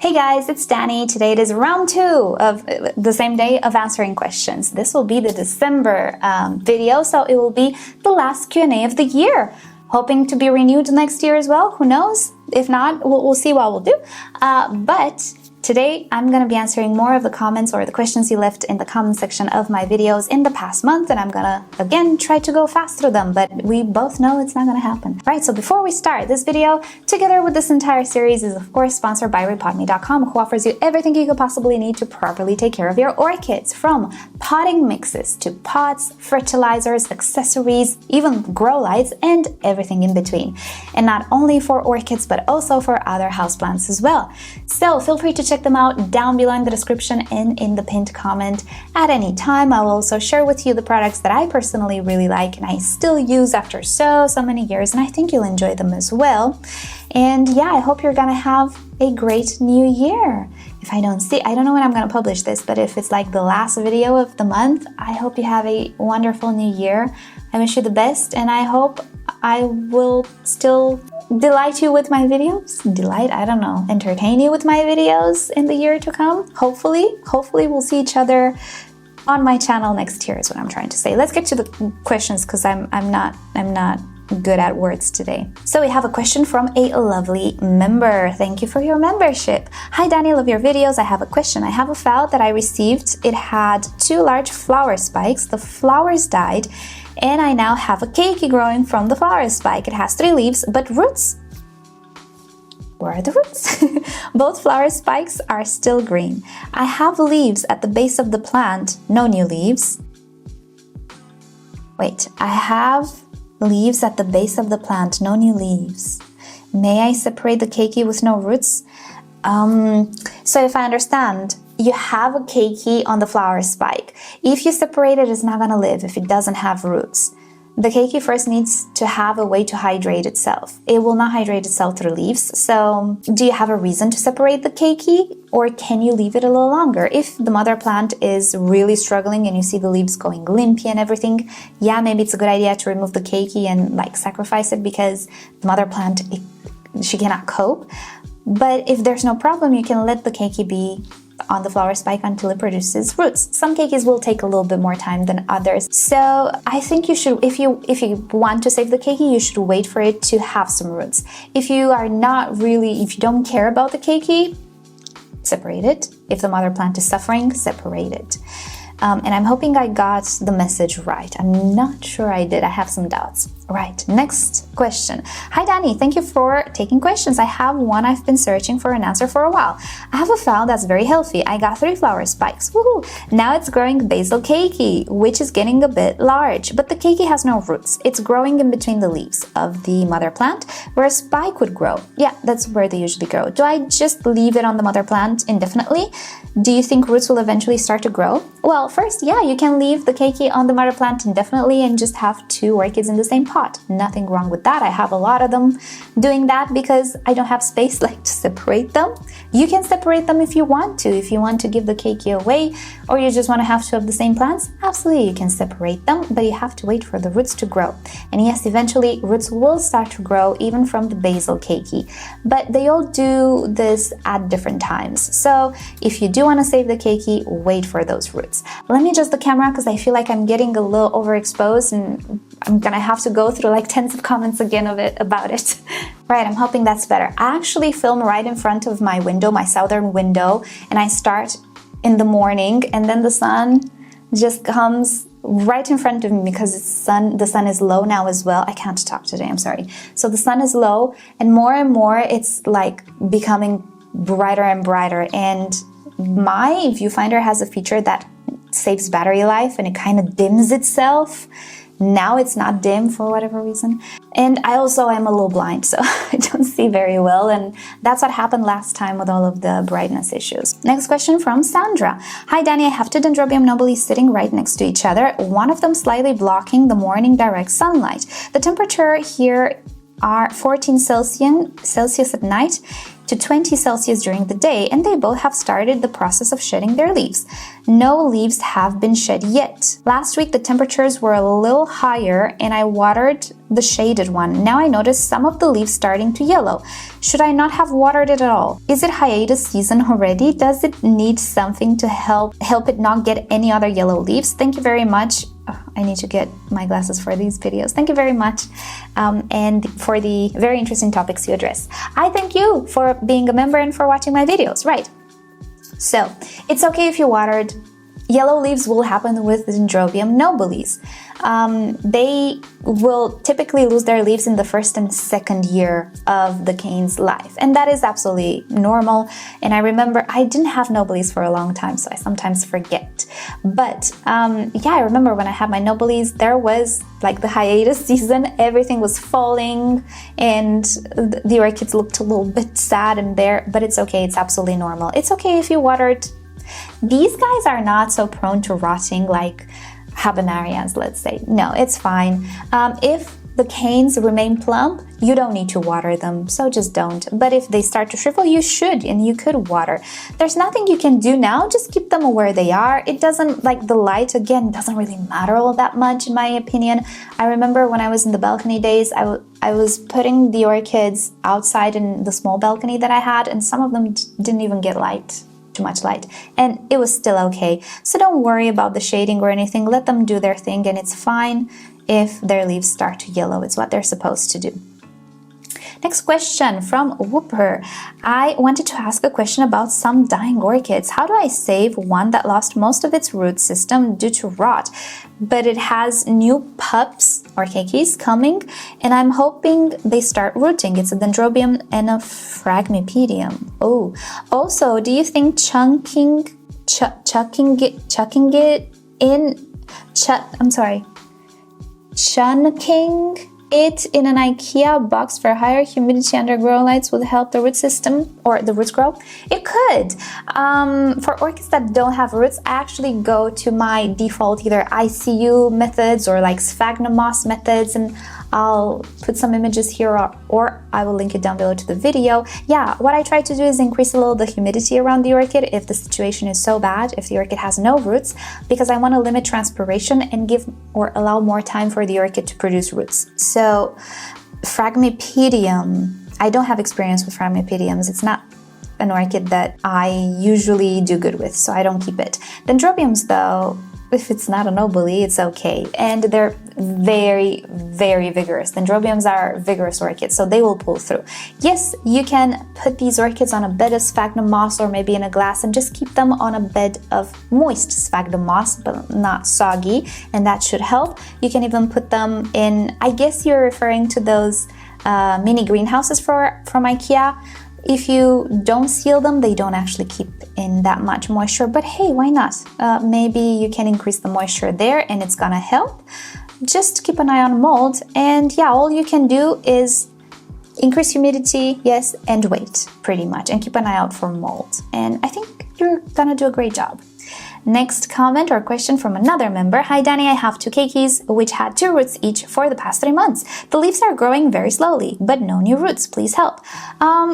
Hey guys, it's Danny. Today it is round 2 of the same day of answering questions. This will be the December video, so it will be the last Q&A of the year. Hoping to be renewed next year as well. Who knows? If not, we'll see what we'll do. But today I'm going to be answering more of the comments or the questions you left in the comment section of my videos in the past month, and I'm going to again try to go fast through them, but we both know it's not going to happen. Right, so before we start, this video, together with this entire series, is of course sponsored by rePotme.com, who offers you everything you could possibly need to properly take care of your orchids, from potting mixes to pots, fertilizers, accessories, even grow lights, and everything in between. And not only for orchids, but also for other houseplants as well. So feel free to check them out down below in the description and in the pinned comment at any time. I will also share with you the products that I personally really like and I still use after so many years, and I think you'll enjoy them as well. And yeah, I hope you're gonna have a great new year. If I don't know when I'm gonna publish this, but if it's like the last video of the month, I hope you have a wonderful new year. I wish you the best, and I hope I will still delight you with my videos. I don't know, entertain you with my videos in the year to come. Hopefully we'll see each other on my channel next year is what I'm trying to say. Let's get to the questions because I'm not good at words today. So we have a question from a lovely member. Thank you for your membership. Hi Danny, love your videos. I have a question. I have a phal that I received. It had 2 large flower spikes. The flowers died, and I now have a keiki growing from the flower spike. It has 3 leaves, but roots. Where are the roots? Both flower spikes are still green. I have leaves at the base of the plant. No new leaves. Wait, I have leaves at the base of the plant. No new leaves. May I separate the keiki with no roots? So if I understand, you have a keiki on the flower spike. If you separate it, it's not gonna live if it doesn't have roots. The keiki first needs to have a way to hydrate itself. It will not hydrate itself through leaves. So do you have a reason to separate the keiki, or can you leave it a little longer? If the mother plant is really struggling and you see the leaves going limpy and everything, yeah, maybe it's a good idea to remove the keiki and like sacrifice it, because the mother plant, she cannot cope. But if there's no problem, you can let the keiki be on the flower spike until it produces roots. Some keikis will take a little bit more time than others. So I think you should, if you want to save the keiki, you should wait for it to have some roots. If you don't care about the keiki, separate it. If the mother plant is suffering, separate it. And I'm hoping I got the message right. I'm not sure I did. I have some doubts. Right, next question. Hi Danny, thank you for taking questions. I have one I've been searching for an answer for a while. I have a phal that's very healthy. I got 3 flower spikes. Woohoo! Now it's growing basal keiki, which is getting a bit large, but the keiki has no roots. It's growing in between the leaves of the mother plant where a spike would grow. Yeah, that's where they usually grow. Do I just leave it on the mother plant indefinitely? Do you think roots will eventually start to grow? Well, first, yeah, you can leave the keiki on the mother plant indefinitely and just have 2 orchids in the same pot. Nothing wrong with that. I have a lot of them doing that because I don't have space like to separate them. You can separate them if you want to. If you want to give the keiki away, or you just want to have 2 of the same plants, absolutely you can separate them, but you have to wait for the roots to grow. And yes, eventually roots will start to grow even from the basal keiki, but they all do this at different times. So if you do want to save the keiki, wait for those roots. Let me adjust the camera because I feel like I'm getting a little overexposed and I'm gonna have to go through like tens of comments again about it. Right, I'm hoping that's better. I actually film right in front of my window, my southern window, and I start in the morning, and then the sun just comes right in front of me because the sun is low now as well. I can't talk today, I'm sorry. So the sun is low, and more it's like becoming brighter and brighter, and my viewfinder has a feature that saves battery life and it kind of dims itself. Now it's not dim for whatever reason. And I also am a little blind, so I don't see very well, and that's what happened last time with all of the brightness issues. Next question from Sandra. Hi Danny, I have 2 Dendrobium Nobile sitting right next to each other, one of them slightly blocking the morning direct sunlight. The temperature here are 14 Celsius at night. to 20 Celsius during the day, and they both have started the process of shedding their leaves. No leaves have been shed yet. Last week the temperatures were a little higher and I watered the shaded one. Now I notice some of the leaves starting to yellow. Should I not have watered it at all? Is it hiatus season already? Does it need something to help it not get any other yellow leaves? Thank you very much. I need to get my glasses for these videos. Thank you very much, and for the very interesting topics you address. I thank you for being a member and for watching my videos. Right. So, it's okay if you watered. Yellow leaves will happen with Dendrobium nobilis. They will typically lose their leaves in the first and second year of the cane's life, and that is absolutely normal. And I remember I didn't have nobilis for a long time, so I sometimes forget. But yeah, I remember when I had my nobilis, there was like the hiatus season, everything was falling, and the orchids looked a little bit sad in there, but it's okay, it's absolutely normal. It's okay if you watered. These guys are not so prone to rotting like habanarias, let's say. No, it's fine. If the canes remain plump, you don't need to water them, so just don't. But if they start to shrivel, you should, and you could water. There's nothing you can do now, just keep them where they are. It doesn't, like the light, again, doesn't really matter all that much in my opinion. I remember when I was in the balcony days, I was putting the orchids outside in the small balcony that I had, and some of them didn't even get too much light, and it was still okay. So don't worry about the shading or anything. Let them do their thing, and it's fine if their leaves start to yellow. It's what they're supposed to do. Next question from Whooper. I wanted to ask a question about some dying orchids. How do I save one that lost most of its root system due to rot, but it has new pups or keikis coming, and I'm hoping they start rooting? It's a Dendrobium and a Phragmipedium. Oh, also, do you think chucking it in an IKEA box for higher humidity under grow lights would help the root system or the roots grow? It could. For orchids that don't have roots, I actually go to my default either ICU methods or like sphagnum moss methods, and I'll put some images here or I will link it down below to the video. Yeah, what I try to do is increase a little the humidity around the orchid if the situation is so bad, if the orchid has no roots, because I want to limit transpiration and give or allow more time for the orchid to produce roots. So Phragmipedium, I don't have experience with Phragmipediums. It's not an orchid that I usually do good with, so I don't keep it. Dendrobiums though, if it's not a nobile, it's okay. And they're very, very vigorous. Dendrobiums are vigorous orchids, so they will pull through. Yes, you can put these orchids on a bed of sphagnum moss or maybe in a glass and just keep them on a bed of moist sphagnum moss, but not soggy, and that should help. You can even put them in, I guess you're referring to those mini greenhouses from IKEA. If you don't seal them, they don't actually keep in that much moisture, but hey, why not? Maybe you can increase the moisture there and it's gonna help. Just keep an eye on mold, and yeah, all you can do is increase humidity, yes, and wait, pretty much, and keep an eye out for mold. And I think you're gonna do a great job. Next comment or question from another member. Hi Danny, I have two keikis which had 2 roots each for the past 3 months. The leaves are growing very slowly, but no new roots. Please help.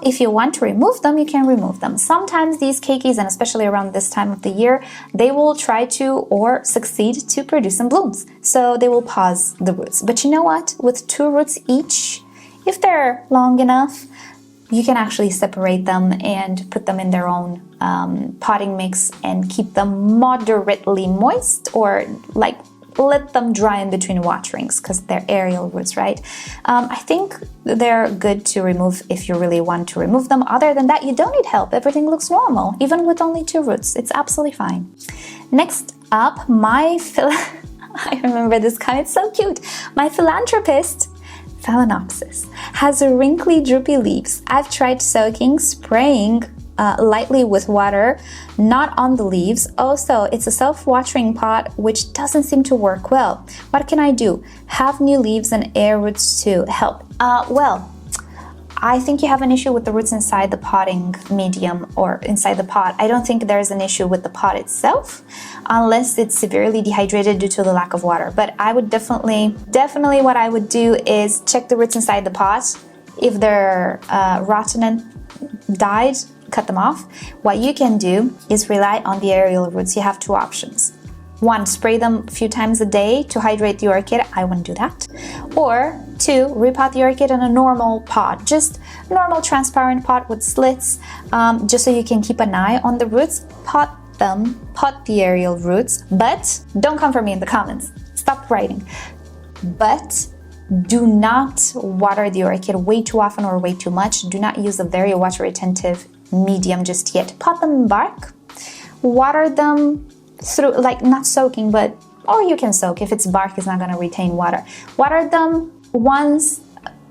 If you want to remove them, you can remove them. Sometimes these keikis, and especially around this time of the year, they will try to or succeed to produce some blooms. So they will pause the roots. But you know what? With 2 roots each, if they're long enough, you can actually separate them and put them in their own potting mix and keep them moderately moist, or like let them dry in between waterings because they're aerial roots, right? I think they're good to remove if you really want to remove them. Other than that, you don't need help. Everything looks normal, even with only 2 roots. It's absolutely fine. Next up, I remember this kind, it's so cute. My philanthropist Phalaenopsis has wrinkly, droopy leaves. I've tried soaking, spraying lightly with water, not on the leaves. Also, it's a self-watering pot, which doesn't seem to work well. What can I do? Have new leaves and air roots to help? Well, I think you have an issue with the roots inside the potting medium or inside the pot. I don't think there's an issue with the pot itself, unless it's severely dehydrated due to the lack of water. But I would definitely what I would do is check the roots inside the pot. If they're rotten and died, cut them off. What you can do is rely on the aerial roots. You have two options. One, spray them a few times a day to hydrate the orchid. I wouldn't do that. Or two, repot the orchid in a normal pot, just normal transparent pot with slits, just so you can keep an eye on the roots. Pot the aerial roots, but don't come for me in the comments. Stop writing. But do not water the orchid way too often or way too much. Do not use a very water retentive medium just yet. Pot them in bark. Water them through, like not soaking, but, or you can soak if it's bark, it's not going to retain water. Water them once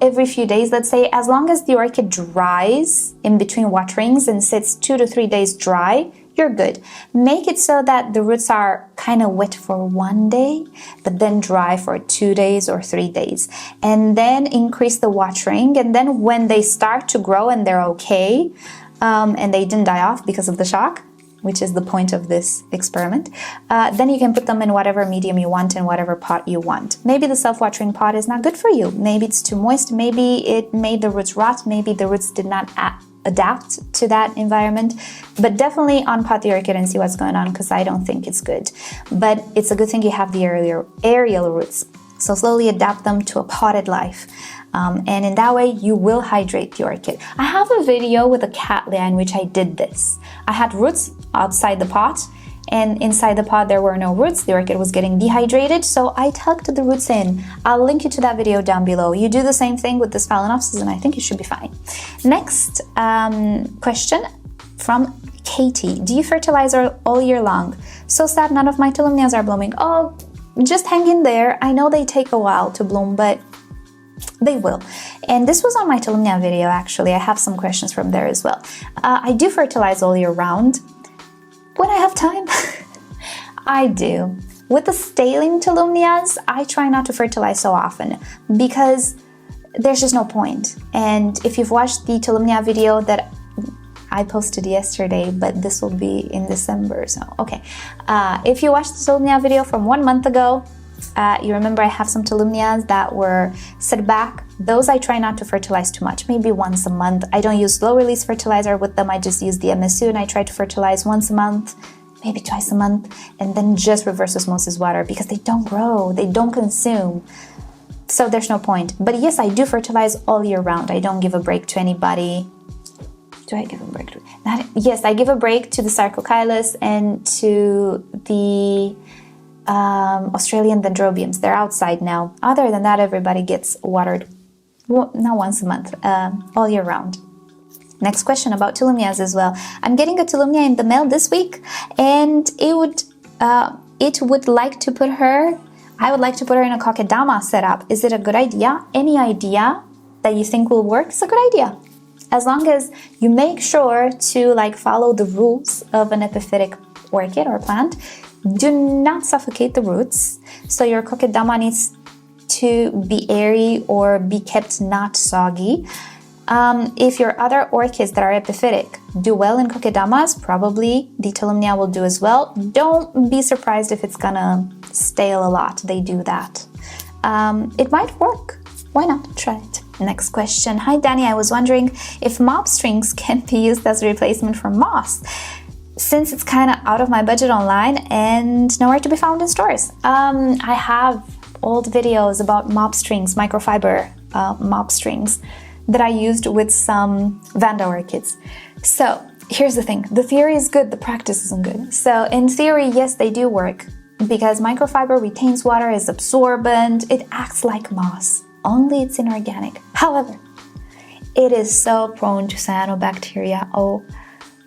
every few days, let's say, as long as the orchid dries in between waterings and sits 2 to 3 days dry, you're good. Make it so that the roots are kind of wet for 1 day, but then dry for 2 days or 3 days. And then increase the watering. And then when they start to grow and they're okay, and they didn't die off because of the shock, which is the point of this experiment, then you can put them in whatever medium you want, in whatever pot you want. Maybe the self-watering pot is not good for you. Maybe it's too moist. Maybe it made the roots rot. Maybe the roots did not adapt to that environment. But definitely unpot the orchid and see what's going on, because I don't think it's good. But it's a good thing you have the aerial roots. So slowly adapt them to a potted life. And in that way, you will hydrate the orchid. I have a video with a cattleya in which I did this. I had roots outside the pot, and inside the pot there were no roots. The orchid was getting dehydrated, so I tucked the roots in. I'll link you to that video down below. You do the same thing with this Phalaenopsis, and I think you should be fine. Next question from Katie. Do you fertilize all year long? So sad, none of my Tolumnias are blooming. Oh, just hang in there. I know they take a while to bloom, but they will. And this was on my Tolumnia video, actually. I have some questions from there as well. I do fertilize all year round when I have time. I do. With the staling Tolumnias, I try not to fertilize so often because there's just no point. And if you've watched the Tolumnia video that I posted yesterday, but this will be in December, so okay. If you watched the Tolumnia video from 1 month ago, you remember I have some Tolumnias that were set back. Those I try not to fertilize too much, maybe once a month. I don't use slow release fertilizer with them. I just use the MSU, and I try to fertilize once a month, maybe twice a month, and then just reverse osmosis water because they don't grow, they don't consume. So there's no point. But yes, I do fertilize all year round. I don't give a break to anybody. Do I give a break to? Yes, I give a break to the Sarcochilus and to the Australian Dendrobiums. They're outside now. Other than that, everybody gets watered, well, not once a month, all year round. Next question about Tolumnias as well. I'm getting a Tolumnia in the mail this week, and I would like to put her in a kokedama setup. Is it a good idea? Any idea that you think will work is a good idea. As long as you make sure to follow the rules of an epiphytic orchid or plant. Do not suffocate the roots. So your kokedama needs to be airy or be kept not soggy. If your other orchids that are epiphytic do well in kokedamas, probably the Tolumnia will do as well. Don't be surprised if it's gonna stale a lot. They do that. It might work. Why not? Try it. Next question. Hi Danny, I was wondering if mop strings can be used as a replacement for moss, since it's kind of out of my budget online and nowhere to be found in stores. I have old videos about mop strings, microfiber mop strings that I used with some Vanda orchids. So here's the thing. The theory is good, the practice isn't good. So in theory, yes, they do work because microfiber retains water, is absorbent, it acts like moss. Only it's inorganic. However, it is so prone to cyanobacteria. Oh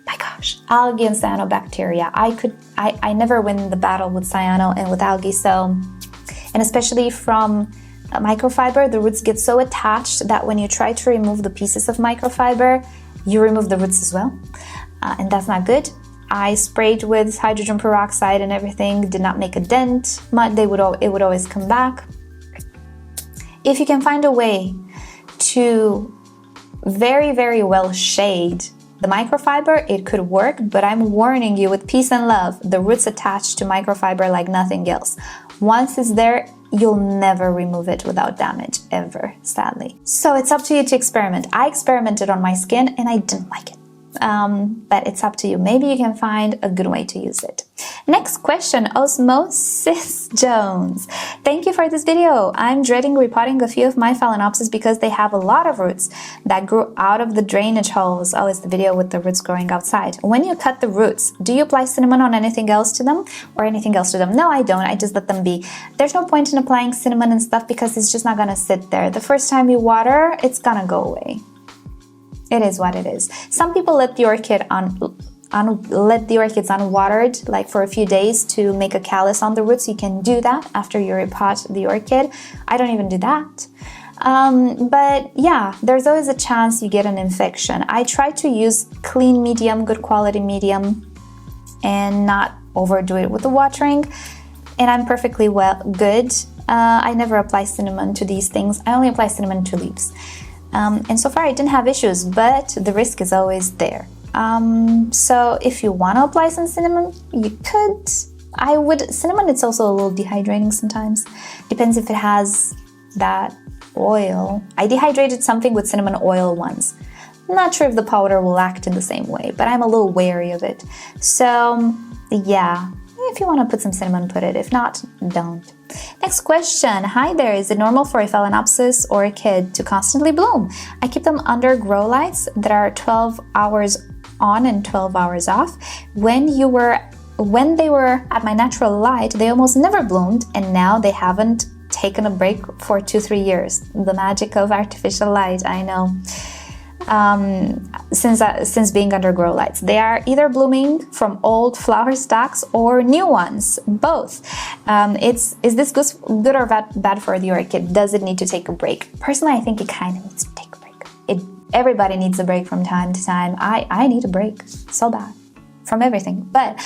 my gosh, algae and cyanobacteria. I never win the battle with cyano and with algae. So, and especially from microfiber, the roots get so attached that when you try to remove the pieces of microfiber, you remove the roots as well. And that's not good. I sprayed with hydrogen peroxide and everything, did not make a dent. It would always come back. If you can find a way to very, very well shade the microfiber, it could work, but I'm warning you with peace and love, the roots attach to microfiber like nothing else. Once it's there, you'll never remove it without damage, ever, sadly. So it's up to you to experiment. I experimented on my skin and I didn't like it. But it's up to you. Maybe you can find a good way to use it. Next question, Osmosis Jones. Thank you for this video. I'm dreading repotting a few of my Phalaenopsis because they have a lot of roots that grew out of the drainage holes. Oh, it's the video with the roots growing outside. When you cut the roots, do you apply cinnamon on anything else to them or anything else to them? No, I don't. I just let them be. There's no point in applying cinnamon and stuff because it's just not gonna sit there. The first time you water, it's gonna go away. It is what it is. Some people let the orchids unwatered, like for a few days, to make a callus on the roots. You can do that after you repot the orchid. I don't even do that. But yeah, there's always a chance you get an infection. I try to use clean medium, good quality medium, and not overdo it with the watering. And I'm perfectly good. I never apply cinnamon to these things. I only apply cinnamon to leaves. And so far I didn't have issues, but the risk is always there. So if you want to apply some cinnamon, you could. Cinnamon, it's also a little dehydrating sometimes. Depends if it has that oil. I dehydrated something with cinnamon oil once. I'm not sure if the powder will act in the same way, but I'm a little wary of it. So yeah, if you want to put some cinnamon, put it. If not, don't. Next question. Hi there. Is it normal for a Phalaenopsis orchid to constantly bloom? I keep them under grow lights that are 12 hours on and 12 hours off. When they were at my natural light, they almost never bloomed, and now they haven't taken a break for 2-3 years. The magic of artificial light, I know. Since being under grow lights, they are either blooming from old flower stocks or new ones, both. Is this good or bad for the orchid? Does it need to take a break? Personally, I think it kind of needs to take a break. Everybody needs a break from time to time. I need a break so bad from everything, but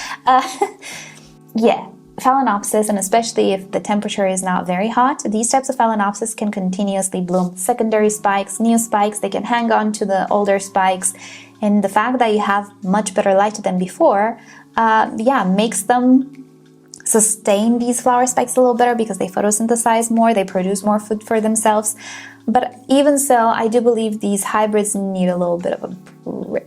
yeah. Phalaenopsis, and especially if the temperature is not very hot, these types of Phalaenopsis can continuously bloom. Secondary spikes, new spikes, they can hang on to the older spikes. And the fact that you have much better light than before, makes them sustain these flower spikes a little better because they photosynthesize more, they produce more food for themselves. But even so, I do believe these hybrids need a little bit of a break.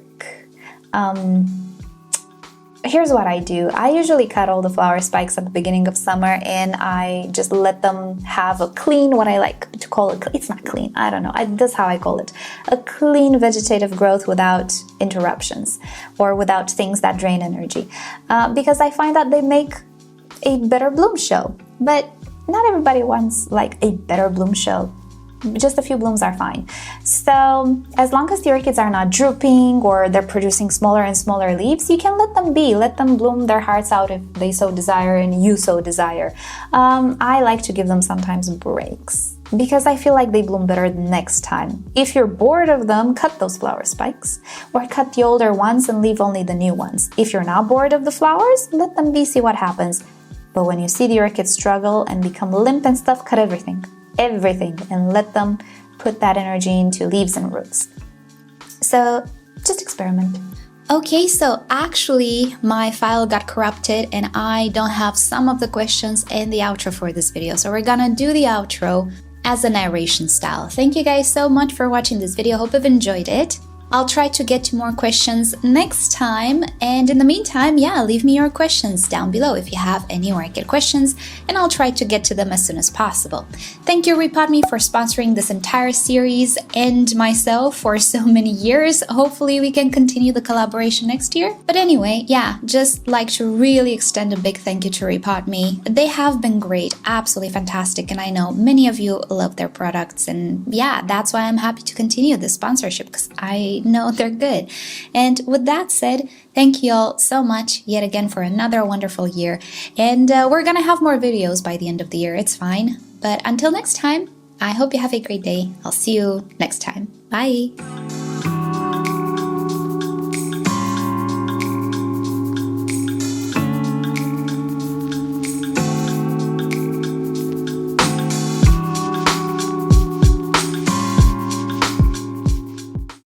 Here's what I do. I usually cut all the flower spikes at the beginning of summer, and I just let them have a clean, what I like to call it, it's not clean, I don't know, that's how I call it, a clean vegetative growth without interruptions or without things that drain energy. Because I find that they make a better bloom show, but not everybody wants like a better bloom show. Just a few blooms are fine. So as long as the orchids are not drooping or they're producing smaller and smaller leaves, you can let them be. Let them bloom their hearts out if they so desire and you so desire. I like to give them sometimes breaks because I feel like they bloom better next time. If you're bored of them, cut those flower spikes or cut the older ones and leave only the new ones. If you're not bored of the flowers, let them be, see what happens. But when you see the orchids struggle and become limp and stuff, cut everything, and let them put that energy into leaves and roots. So just experiment. Okay, so actually my file got corrupted and I don't have some of the questions in the outro for this video. So we're gonna do the outro as a narration style. Thank you guys so much for watching this video. Hope you've enjoyed it. I'll try to get to more questions next time, and in the meantime, leave me your questions down below if you have any orchid questions, and I'll try to get to them as soon as possible. Thank you rePotme for sponsoring this entire series and myself for so many years. Hopefully we can continue the collaboration next year. But anyway, just like to really extend a big thank you to rePotme. They have been great, absolutely fantastic, and I know many of you love their products, and that's why I'm happy to continue this sponsorship, because I know they're good. And with that said, thank you all so much yet again for another wonderful year, and we're gonna have more videos by the end of the year. It's fine, but until next time, I hope you have a great day. I'll see you next time. Bye.